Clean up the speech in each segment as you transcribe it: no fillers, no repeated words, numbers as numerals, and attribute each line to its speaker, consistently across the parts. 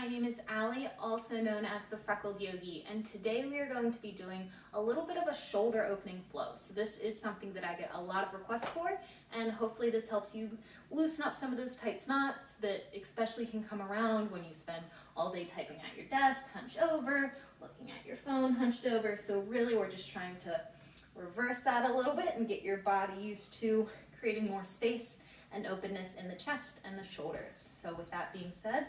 Speaker 1: my name is Allie, also known as the Freckled Yogi, and today we are going to be doing a little bit of a shoulder opening flow. So this is something that I get a lot of requests for, and hopefully this helps you loosen up some of those tight knots that especially can come around when you spend all day typing at your desk, hunched over, looking at your phone, hunched over. So really we're just trying to reverse that a little bit and get your body used to creating more space and openness in the chest and the shoulders. So with that being said,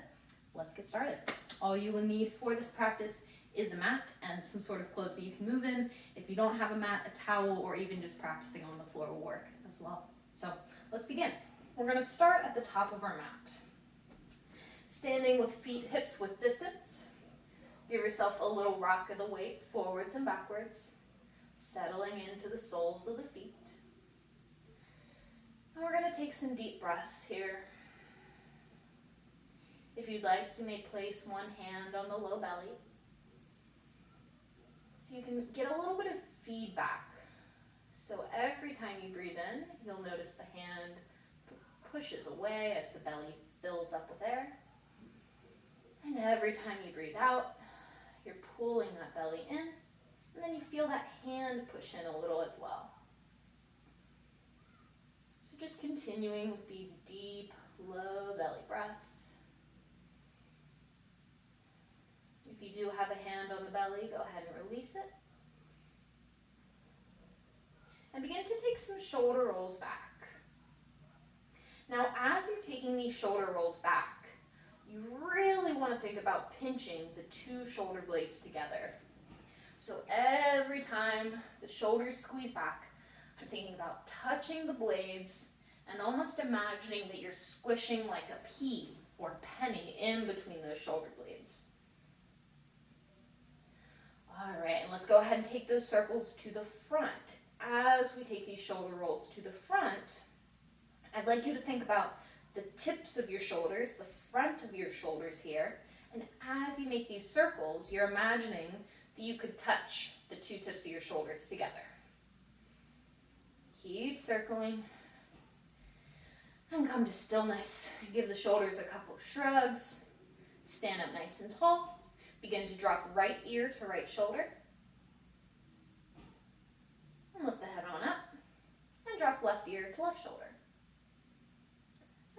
Speaker 1: let's get started. All you will need for this practice is a mat and some sort of clothes that you can move in. If you don't have a mat, a towel, or even just practicing on the floor will work as well. So let's begin. We're going to start at the top of our mat. Standing with feet hips width distance. Give yourself a little rock of the weight forwards and backwards, settling into the soles of the feet. And we're going to take some deep breaths here. If you'd like, you may place one hand on the low belly so you can get a little bit of feedback. So every time you breathe in, you'll notice the hand pushes away as the belly fills up with air. And every time you breathe out, you're pulling that belly in, and then you feel that hand push in a little as well. So just continuing with these deep, low belly breaths. If you do have a hand on the belly, go ahead and release it. And begin to take some shoulder rolls back. Now, as you're taking these shoulder rolls back, you really want to think about pinching the two shoulder blades together. So every time the shoulders squeeze back, I'm thinking about touching the blades and almost imagining that you're squishing like a pea or penny in between those shoulder blades. All right, and let's go ahead and take those circles to the front. As we take these shoulder rolls to the front, I'd like you to think about the tips of your shoulders, the front of your shoulders here, and as you make these circles, you're imagining that you could touch the two tips of your shoulders together. Keep circling, and come to stillness. Give the shoulders a couple shrugs, stand up nice and tall, begin to drop right ear to right shoulder, and lift the head on up, and drop left ear to left shoulder.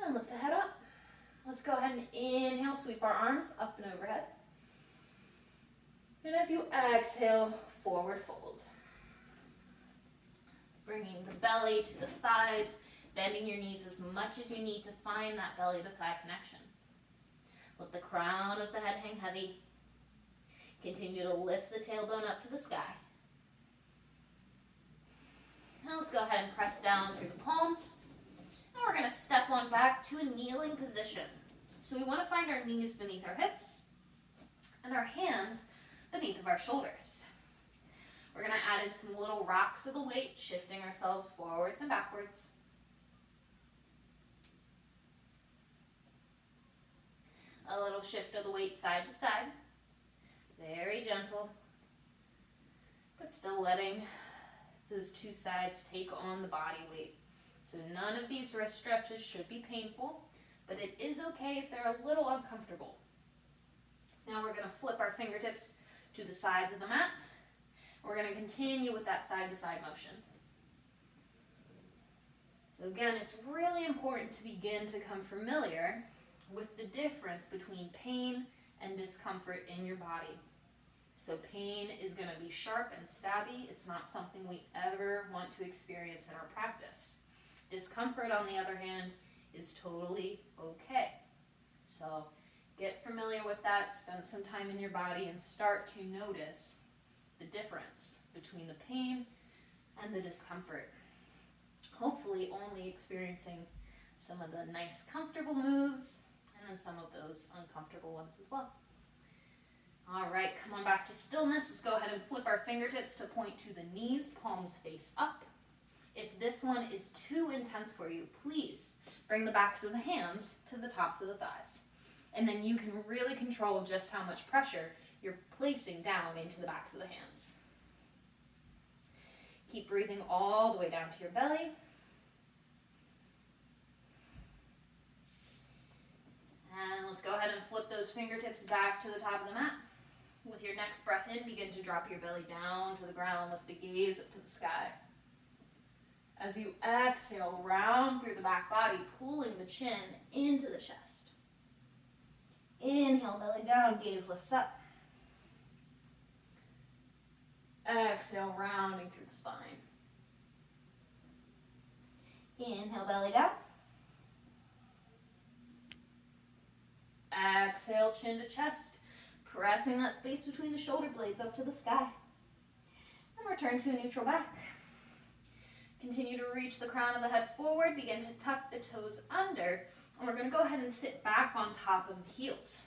Speaker 1: And lift the head up. Let's go ahead and inhale, sweep our arms up and overhead. And as you exhale, forward fold. Bringing the belly to the thighs, bending your knees as much as you need to find that belly to thigh connection. Let the crown of the head hang heavy. Continue to lift the tailbone up to the sky. Now let's go ahead and press down through the palms. And we're going to step on back to a kneeling position. So we want to find our knees beneath our hips and our hands beneath of our shoulders. We're going to add in some little rocks of the weight, shifting ourselves forwards and backwards. A little shift of the weight side to side. Very gentle, but still letting those two sides take on the body weight. So none of these wrist stretches should be painful, but it is okay if they're a little uncomfortable. Now we're going to flip our fingertips to the sides of the mat. We're going to continue with that side-to-side motion. So again, it's really important to begin to come familiar with the difference between pain and discomfort in your body. So pain is going to be sharp and stabby. It's not something we ever want to experience in our practice. Discomfort, on the other hand, is totally okay. So get familiar with that, spend some time in your body, and start to notice the difference between the pain and the discomfort. Hopefully only experiencing some of the nice comfortable moves and then some of those uncomfortable ones as well. All right, come on back to stillness. Let's go ahead and flip our fingertips to point to the knees, palms face up. If this one is too intense for you, please bring the backs of the hands to the tops of the thighs. And then you can really control just how much pressure you're placing down into the backs of the hands. Keep breathing all the way down to your belly. And let's go ahead and flip those fingertips back to the top of the mat. With your next breath in, begin to drop your belly down to the ground, lift the gaze up to the sky. As you exhale, round through the back body, pulling the chin into the chest. Inhale, belly down, gaze lifts up. Exhale, rounding through the spine. Inhale, belly down. Exhale, chin to chest, pressing that space between the shoulder blades up to the sky. And return to a neutral back. Continue to reach the crown of the head forward, begin to tuck the toes under, and we're going to go ahead and sit back on top of the heels.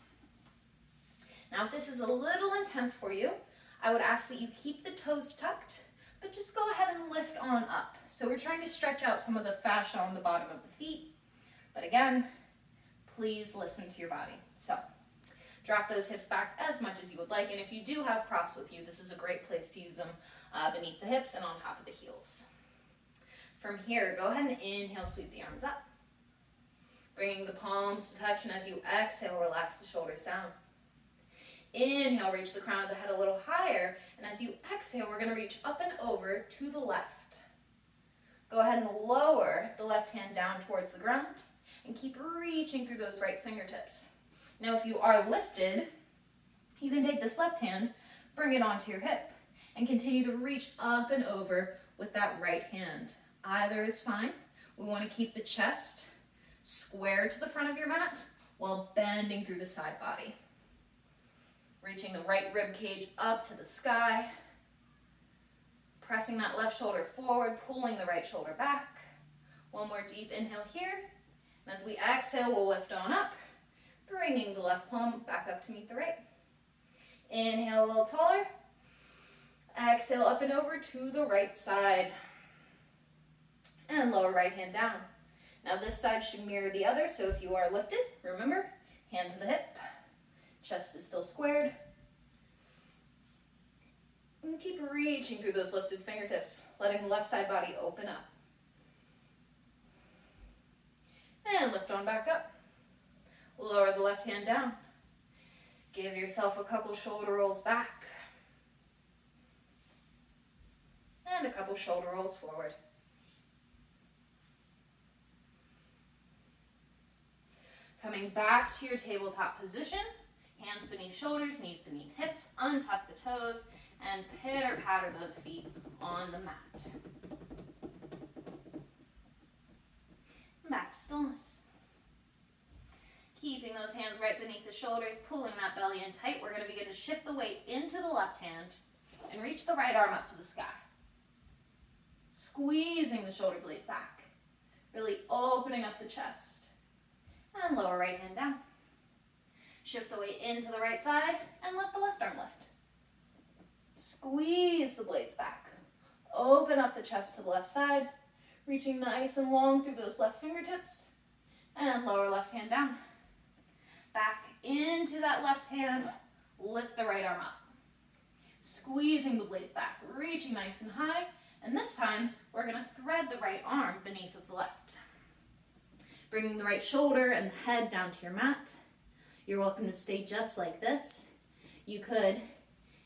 Speaker 1: Now, if this is a little intense for you, I would ask that you keep the toes tucked, but just go ahead and lift on up. So we're trying to stretch out some of the fascia on the bottom of the feet, but again, please listen to your body. So drop those hips back as much as you would like, and if you do have props with you, this is a great place to use them beneath the hips and on top of the heels. From here, go ahead and inhale, sweep the arms up. Bringing the palms to touch, and as you exhale, relax the shoulders down. Inhale, reach the crown of the head a little higher, and as you exhale, we're going to reach up and over to the left. Go ahead and lower the left hand down towards the ground, and keep reaching through those right fingertips. Now, if you are lifted, you can take this left hand, bring it onto your hip, and continue to reach up and over with that right hand. Either is fine. We want to keep the chest square to the front of your mat while bending through the side body. Reaching the right rib cage up to the sky. Pressing that left shoulder forward, pulling the right shoulder back. One more deep inhale here. And as we exhale, we'll lift on up, bringing the left palm back up to meet the right. Inhale a little taller. Exhale up and over to the right side. And lower right hand down. Now this side should mirror the other, so if you are lifted, remember, hand to the hip, chest is still squared. And keep reaching through those lifted fingertips, letting the left side body open up. And lift on back up. Lower the left hand down. Give yourself a couple shoulder rolls back. And a couple shoulder rolls forward. Coming back to your tabletop position, hands beneath shoulders, knees beneath hips, untuck the toes, and pitter-patter those feet on the mat. Back to stillness. Keeping those hands right beneath the shoulders, pulling that belly in tight, we're going to begin to shift the weight into the left hand and reach the right arm up to the sky. Squeezing the shoulder blades back, really opening up the chest. And lower right hand down. Shift the weight into the right side and let the left arm lift. Squeeze the blades back. Open up the chest to the left side, reaching nice and long through those left fingertips. And lower left hand down. Back into that left hand, lift the right arm up. Squeezing the blades back, reaching nice and high. And this time, we're going to thread the right arm beneath of the left. Bringing the right shoulder and the head down to your mat. You're welcome to stay just like this. You could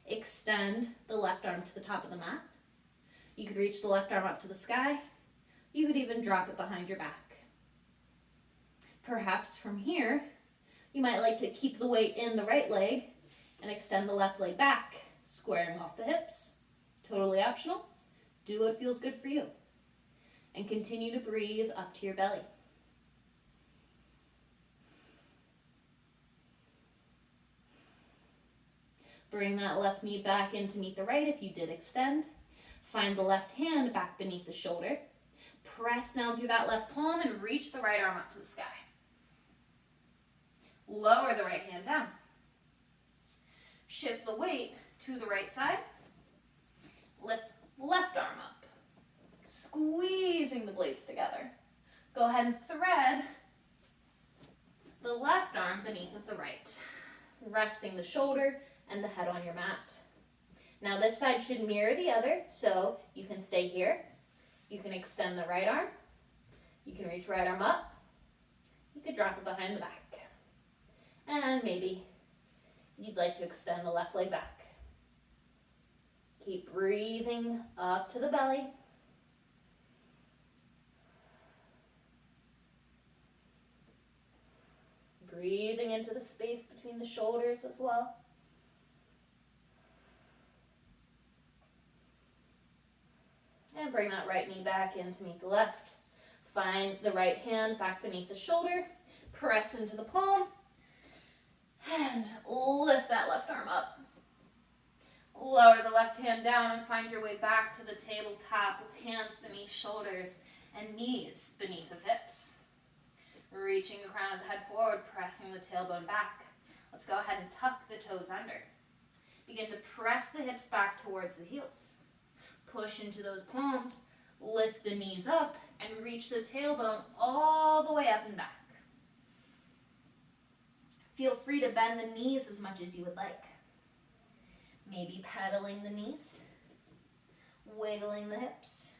Speaker 1: extend the left arm to the top of the mat. You could reach the left arm up to the sky. You could even drop it behind your back. Perhaps from here, you might like to keep the weight in the right leg and extend the left leg back, squaring off the hips. Totally optional. Do what feels good for you. And continue to breathe up to your belly. Bring that left knee back in to meet the right if you did extend. Find the left hand back beneath the shoulder. Press down through that left palm and reach the right arm up to the sky. Lower the right hand down. Shift the weight to the right side. Lift left arm up. Squeezing the blades together. Go ahead and thread the left arm beneath of the right. Resting the shoulder and the head on your mat. Now this side should mirror the other, so you can stay here. You can extend the right arm. You can reach right arm up. You could drop it behind the back. And maybe you'd like to extend the left leg back. Keep breathing up to the belly. Breathing into the space between the shoulders as well. And bring that right knee back in to meet the left. Find the right hand back beneath the shoulder. Press into the palm. And lift that left arm up. Lower the left hand down and find your way back to the tabletop with hands beneath shoulders and knees beneath the hips. Reaching the crown of the head forward, pressing the tailbone back. Let's go ahead and tuck the toes under. Begin to press the hips back towards the heels. Push into those palms, lift the knees up, and reach the tailbone all the way up and back. Feel free to bend the knees as much as you would like. Maybe pedaling the knees, wiggling the hips,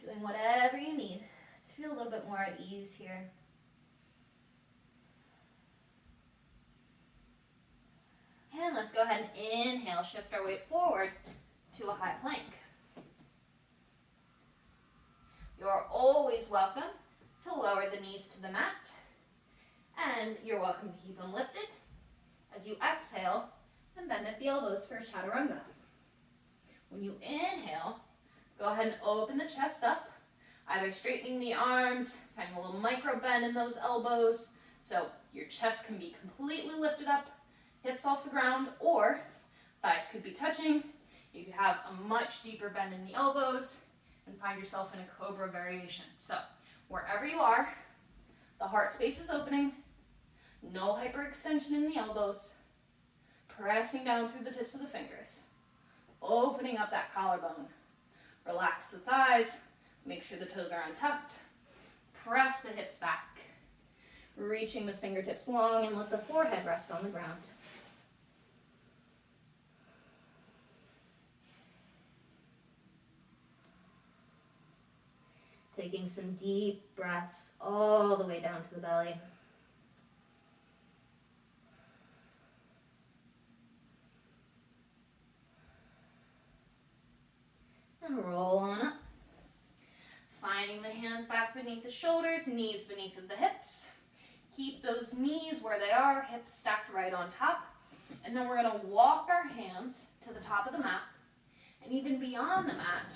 Speaker 1: doing whatever you need to feel a little bit more at ease here. And let's go ahead and inhale, shift our weight forward to a high plank. You're always welcome to lower the knees to the mat, and you're welcome to keep them lifted. As you exhale, and bend at the elbows for a chaturanga. When you inhale, go ahead and open the chest up, either straightening the arms, finding a little micro bend in those elbows, so your chest can be completely lifted up, hips off the ground, or thighs could be touching. You could have a much deeper bend in the elbows and find yourself in a cobra variation. So wherever you are, the heart space is opening, no hyperextension in the elbows, pressing down through the tips of the fingers, opening up that collarbone. Relax the thighs, make sure the toes are untucked, press the hips back, reaching the fingertips long and let the forehead rest on the ground. Taking some deep breaths all the way down to the belly. And roll on up. Finding the hands back beneath the shoulders, knees beneath the hips. Keep those knees where they are, hips stacked right on top. And then we're going to walk our hands to the top of the mat and even beyond the mat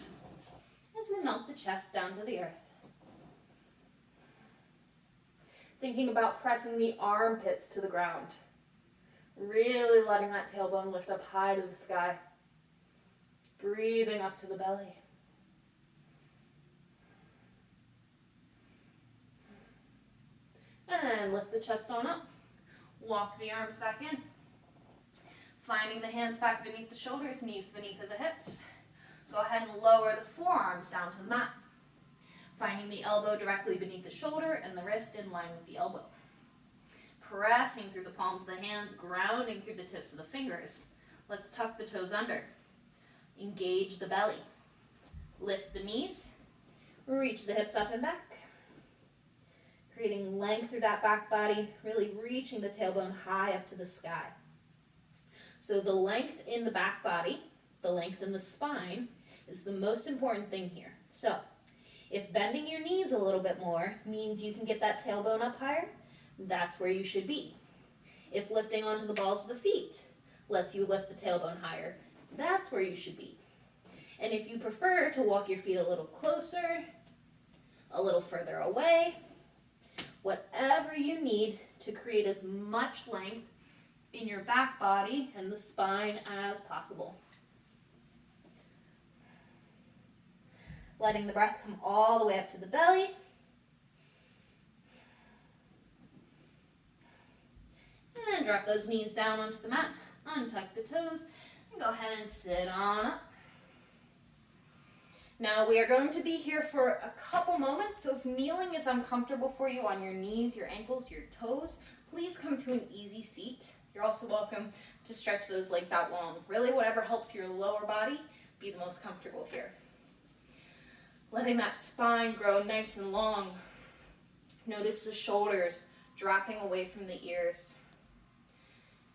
Speaker 1: as we melt the chest down to the earth. Thinking about pressing the armpits to the ground. Really letting that tailbone lift up high to the sky. Breathing up to the belly. And lift the chest on up. Walk the arms back in. Finding the hands back beneath the shoulders, knees beneath the hips. Go ahead and lower the forearms down to the mat. Finding the elbow directly beneath the shoulder and the wrist in line with the elbow. Pressing through the palms of the hands, grounding through the tips of the fingers. Let's tuck the toes under. Engage the belly. Lift the knees. Reach the hips up and back. Creating length through that back body, really reaching the tailbone high up to the sky. So the length in the back body, the length in the spine, is the most important thing here. So if bending your knees a little bit more means you can get that tailbone up higher, that's where you should be. If lifting onto the balls of the feet lets you lift the tailbone higher, that's where you should be. And if you prefer to walk your feet a little closer, a little further away, whatever you need to create as much length in your back body and the spine as possible. Letting the breath come all the way up to the belly. And drop those knees down onto the mat. Untuck the toes. And go ahead and sit on up. Now we are going to be here for a couple moments, so if kneeling is uncomfortable for you on your knees, your ankles, your toes, please come to an easy seat. You're also welcome to stretch those legs out long. Really, whatever helps your lower body be the most comfortable here. Letting that spine grow nice and long. Notice the shoulders dropping away from the ears.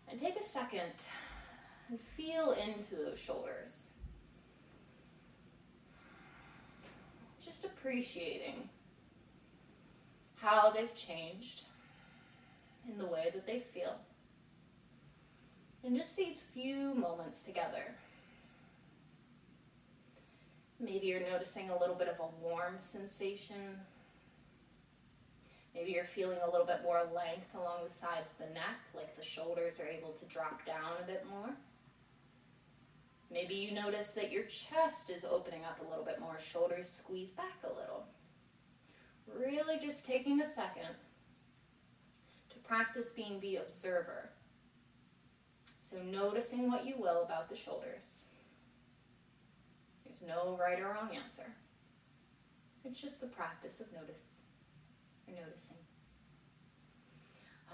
Speaker 1: And take a second and feel into those shoulders. Just appreciating how they've changed in the way that they feel. In just these few moments together. Maybe you're noticing a little bit of a warm sensation. Maybe you're feeling a little bit more length along the sides of the neck, like the shoulders are able to drop down a bit more. Maybe you notice that your chest is opening up a little bit more, shoulders squeeze back a little. Really just taking a second to practice being the observer. So noticing what you will about the shoulders. There's no right or wrong answer. It's just the practice of noticing.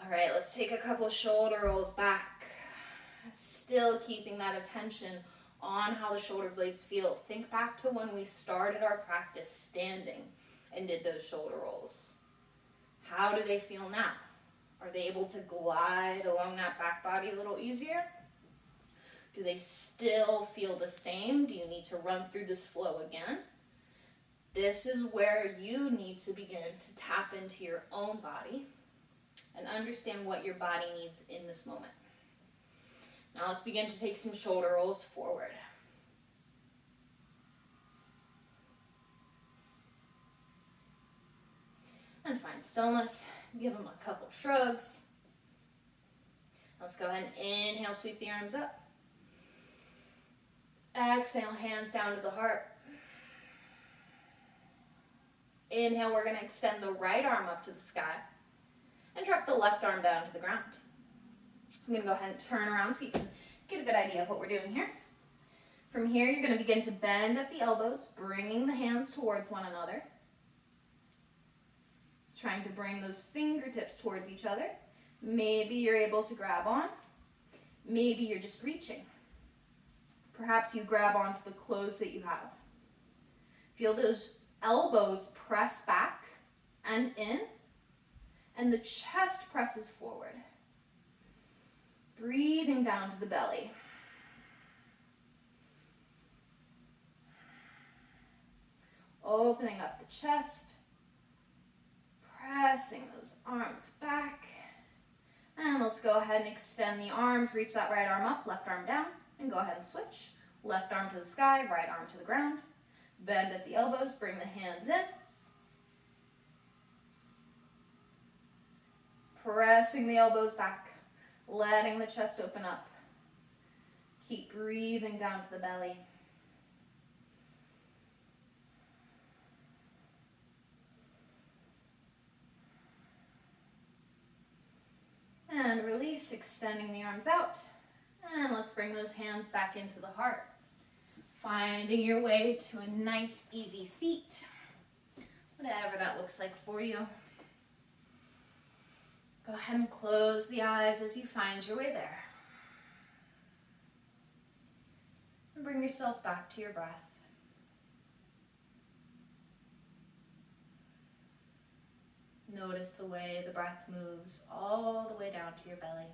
Speaker 1: All right, let's take a couple shoulder rolls back. Still keeping that attention on how the shoulder blades feel. Think back to when we started our practice standing and did those shoulder rolls. How do they feel now? Are they able to glide along that back body a little easier? Do they still feel the same? Do you need to run through this flow again? This is where you need to begin to tap into your own body and understand what your body needs in this moment. Now let's begin to take some shoulder rolls forward. And find stillness. Give them a couple shrugs. Let's go ahead and inhale, sweep the arms up. Exhale, hands down to the heart. Inhale, we're going to extend the right arm up to the sky and drop the left arm down to the ground. I'm going to go ahead and turn around so you can get a good idea of what we're doing here. From here, you're going to begin to bend at the elbows, bringing the hands towards one another. Trying to bring those fingertips towards each other. Maybe you're able to grab on. Maybe you're just reaching. Perhaps you grab onto the clothes that you have. Feel those elbows press back and in, and the chest presses forward. Breathing down to the belly. Opening up the chest, pressing those arms back. And let's go ahead and extend the arms, reach that right arm up, left arm down, and go ahead and switch. Left arm to the sky, right arm to the ground. Bend at the elbows, bring the hands in. Pressing the elbows back, letting the chest open up. Keep breathing down to the belly. And release, extending the arms out. And let's bring those hands back into the heart. Finding your way to a nice, easy seat. Whatever that looks like for you. Go ahead and close the eyes as you find your way there. And bring yourself back to your breath. Notice the way the breath moves all the way down to your belly.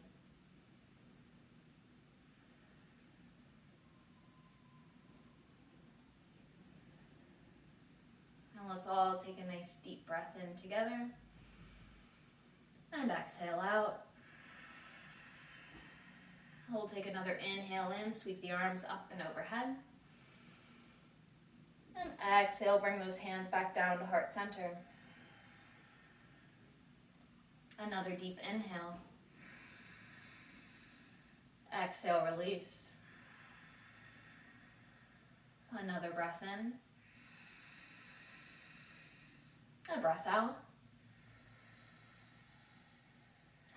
Speaker 1: And let's all take a nice deep breath in together. And exhale out. We'll take another inhale in, sweep the arms up and overhead. And exhale, bring those hands back down to heart center. Another deep inhale. Exhale, release. Another breath in. A breath out.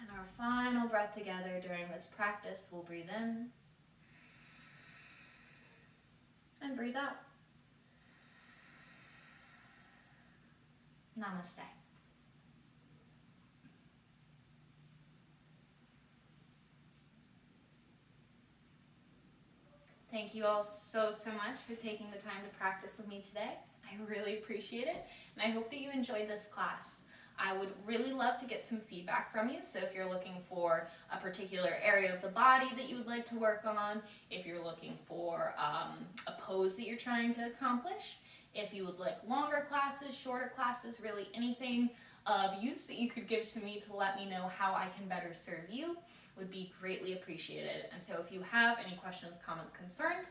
Speaker 1: And our final breath together during this practice, we'll breathe in and breathe out. Namaste. Thank you all so much for taking the time to practice with me today. I really appreciate it, and I hope that you enjoyed this class. I would really love to get some feedback from you. So if you're looking for a particular area of the body that you would like to work on, if you're looking for a pose that you're trying to accomplish, if you would like longer classes, shorter classes, really anything of use that you could give to me to let me know how I can better serve you would be greatly appreciated. And so if you have any questions, comments, concerns,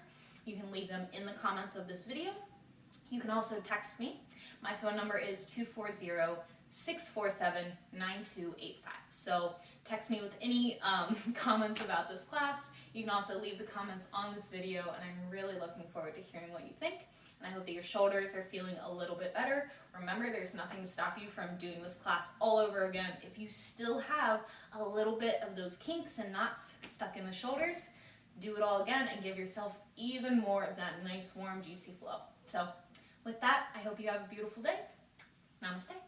Speaker 1: you can leave them in the comments of this video. You can also text me. My phone number is 240-647-9285. So text me with any comments about this class. You can also leave the comments on this video, and I'm really looking forward to hearing what you think. And I hope that your shoulders are feeling a little bit better. Remember, there's nothing to stop you from doing this class all over again. If you still have a little bit of those kinks and knots stuck in the shoulders, do it all again and give yourself even more of that nice, warm, juicy flow. So with that, I hope you have a beautiful day. Namaste.